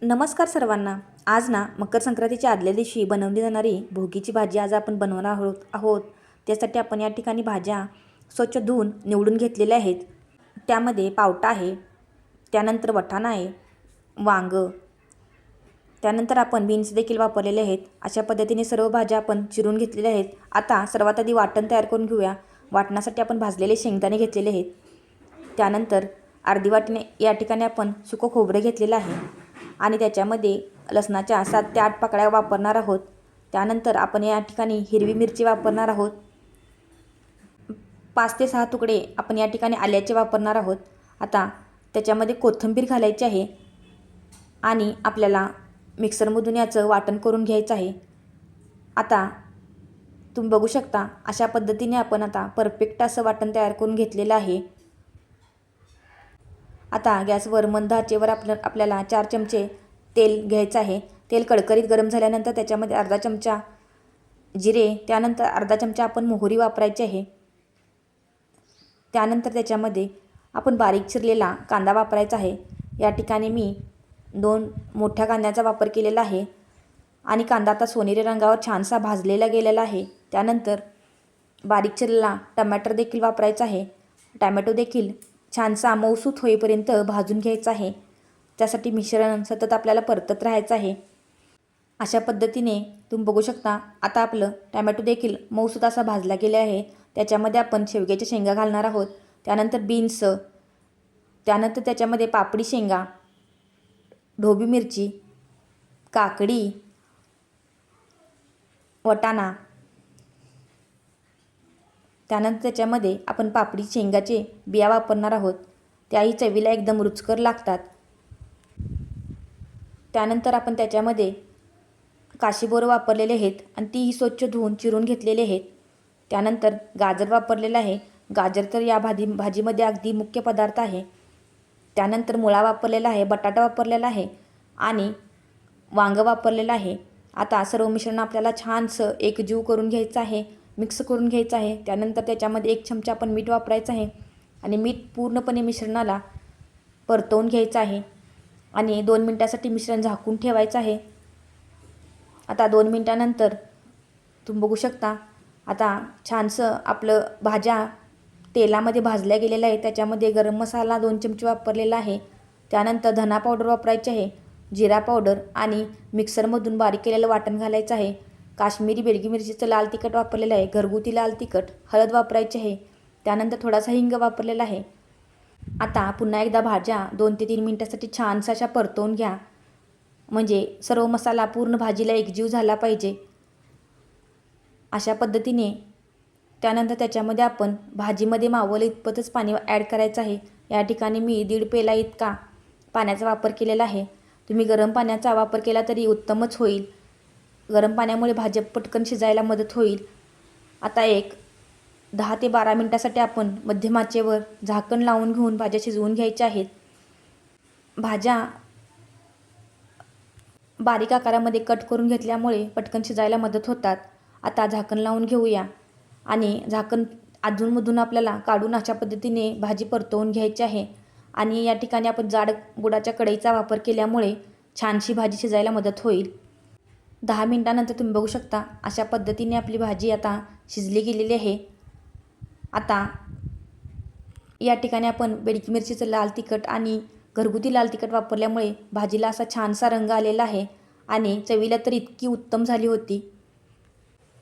नमस्कार सर्वांना. आज ना मकर संक्रांतीच्या आदल्या दिवशी बनवली जाणारी भोगीची भाजी आज आपण बनवणार आहोत. त्यासाठी आपण या ठिकाणी भाज्या स्वच्छ धुवून निवडून घेतलेल्या आहेत. त्यामध्ये पावटा आहे, त्यानंतर वाटाणा आहे, वांगं, त्यानंतर आपण बीन्स देखील वापरलेले आहेत. अशा पद्धतीने सर्व भाज्या आपण चिरून घेतलेल्या आहेत. आता सर्वात आधी वाटण तयार करून घेऊया. वाटणासाठी आपण भाजलेले शेंगदाणे घेतलेले आहेत. त्यानंतर अर्धी वाटीने या ठिकाणी आपण सुकं खोबरं घेतलेलं आहे आणि त्याच्यामध्ये लसणाच्या 7 ते 8 पाकळ्या वापरणार आहोत. त्यानंतर आपण या ठिकाणी हिरवी मिरची वापरणार आहोत. 5 ते 6 तुकडे आपण या ठिकाणी आल्याचे वापरणार आहोत. आता त्याच्यामध्ये कोथिंबीर घालायची आहे आणि आपल्याला मिक्सरमधून याचं वाटण करून घ्यायचं आहे. आता तुम्ही बघू शकता अशा पद्धतीने आपण आता परफेक्ट असं वाटण तयार करून घेतलेलं आहे. आता गॅसवर मंद आचेवर आपल्याला 4 चमचे तेल घ्यायचं आहे. तेल कडकडीत गरम झाल्यानंतर त्याच्यामध्ये अर्धा चमचा जिरे, त्यानंतर अर्धा चमचा आपण मोहरी वापरायची आहे. त्यानंतर त्याच्यामध्ये आपण बारीक चिरलेला कांदा वापरायचा आहे. या ठिकाणी मी 2 मोठ्या कांद्याचा वापर केलेला आहे आणि कांदा आता सोनेरी रंगावर छानसा भाजलेला गेलेला आहे. त्यानंतर बारीक चिरलेला टमॅटो देखील वापरायचा आहे. टमॅटो देखील छानसा मऊसूत होईपर्यंत भाजून घ्यायचं आहे. त्यासाठी मिश्रण सतत आपल्याला परतत राहायचं आहे. अशा पद्धतीने तुम्ही बघू शकता आता आपलं टमॅटो देखील मऊसूत असा भाजला गेला आहे. त्याच्यामध्ये आपण शेवग्याच्या शेंगा घालणार आहोत. त्यानंतर बीन्स, त्यानंतर त्याच्यामध्ये पापडी शेंगा, ढोबी मिरची, काकडी, वाटाणा, त्यानंतर त्याच्यामध्ये आपण पापडी शेंगाचे बिया वापरणार आहोत. त्याही चवीला एकदम रुचकर लागतात. त्यानंतर आपण त्याच्यामध्ये काशीबोरं वापरलेले आहेत आणि तीही स्वच्छ धुवून चिरून घेतलेले आहेत. त्यानंतर गाजर वापरलेलं आहे. गाजर तर या भाजीमध्ये अगदी मुख्य पदार्थ आहे. त्यानंतर मुळा वापरलेला आहे, बटाटा वापरलेला आहे आणि वांगं वापरलेलं आहे. आता सर्व मिश्रण आपल्याला छानसं एकजीव करून घ्यायचं आहे, मिक्स करून घ्यायचं आहे. त्यानंतर त्याच्यामध्ये 1 चमचा आपण मीठ वापरायचं आहे आणि मीठ पूर्णपणे मिश्रणाला परतवून घ्यायचं आहे आणि 2 मिनटासाठी मिश्रण झाकून ठेवायचं आहे. आता 2 मिनटानंतर तुम्ही बघू शकता आता छानसं आपलं भाज्या तेलामध्ये भाजल्या गेलेल्या आहे. त्याच्यामध्ये गरम मसाला 2 चमचे वापरलेला आहे. त्यानंतर धना पावडर वापरायची आहे, जिरा पावडर आणि मिक्सरमधून बारीक केलेलं वाटण घालायचं आहे. काश्मीरी बेडगी मिरचीचं लाल तिखट वापरलेलं आहे, घरगुती लाल तिखट, हळद वापरायची आहे. त्यानंतर थोडासा हिंग वापरलेला आहे. आता पुन्हा एकदा भाज्या 2 ते 3 मिनटासाठी छानशा अशा परतवून घ्या, म्हणजे सर्व मसाला पूर्ण भाजीला एकजीव झाला पाहिजे. अशा पद्धतीने त्यानंतर त्याच्यामध्ये आपण भाजीमध्ये मावलं इतपतच पाणी ॲड करायचं आहे. या ठिकाणी मी 1.5 पेला इतका पाण्याचा वापर केलेला आहे. तुम्ही गरम पाण्याचा वापर केला तरी उत्तमच होईल. गरम पाण्यामुळे भाज्या पटकन शिजायला मदत होईल. आता 10 ते 12 मिनटासाठी आपण मध्यम आचेवर झाकण लावून घेऊन भाज्या शिजवून घ्यायच्या आहेत. भाज्या बारीक आकारामध्ये कट करून घेतल्यामुळे पटकन शिजायला मदत होतात. आता झाकण लावून घेऊया आणि झाकण अधूनमधून आपल्याला काढून अशा पद्धतीने भाजी परतवून घ्यायची आहे. आणि या ठिकाणी आपण जाड बुडाच्या कढईचा वापर केल्यामुळे छानशी भाजी शिजायला मदत होईल. 10 मिनटानंतर तुम्ही बघू शकता अशा पद्धतीने आपली भाजी आता शिजली गेलेली आहे. आता या ठिकाणी आपण बेडकी मिरचीचं लाल तिखट आणि घरगुती लाल तिखट वापरल्यामुळे भाजीला असा छानसा रंग आलेला आहे आणि चवीला तर इतकी उत्तम झाली होती.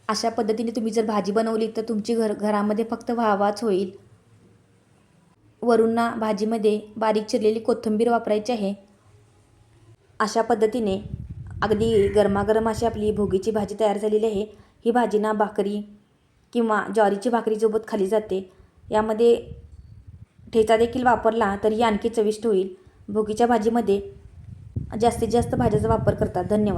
अशा पद्धतीने तुम्ही जर भाजी बनवली तर तुमची घरामध्ये फक्त वाहवाच होईल. वरून भाजीमध्ये बारीक चिरलेली कोथिंबीर वापरायची आहे. अशा पद्धतीने अगदी गरमागरम अशी आपली भोगीची भाजी तयार झालेली आहे. ही भाजी भाकरी किंवा ज्वारीची भाकरीसोबत खाली जाते. यामध्ये ठेचा देखील वापरला तरी आणखी चविष्ट होईल. भोगीच्या भाजीमध्ये जास्तीत जास्त भाज्याचा वापर करतात. धन्यवाद.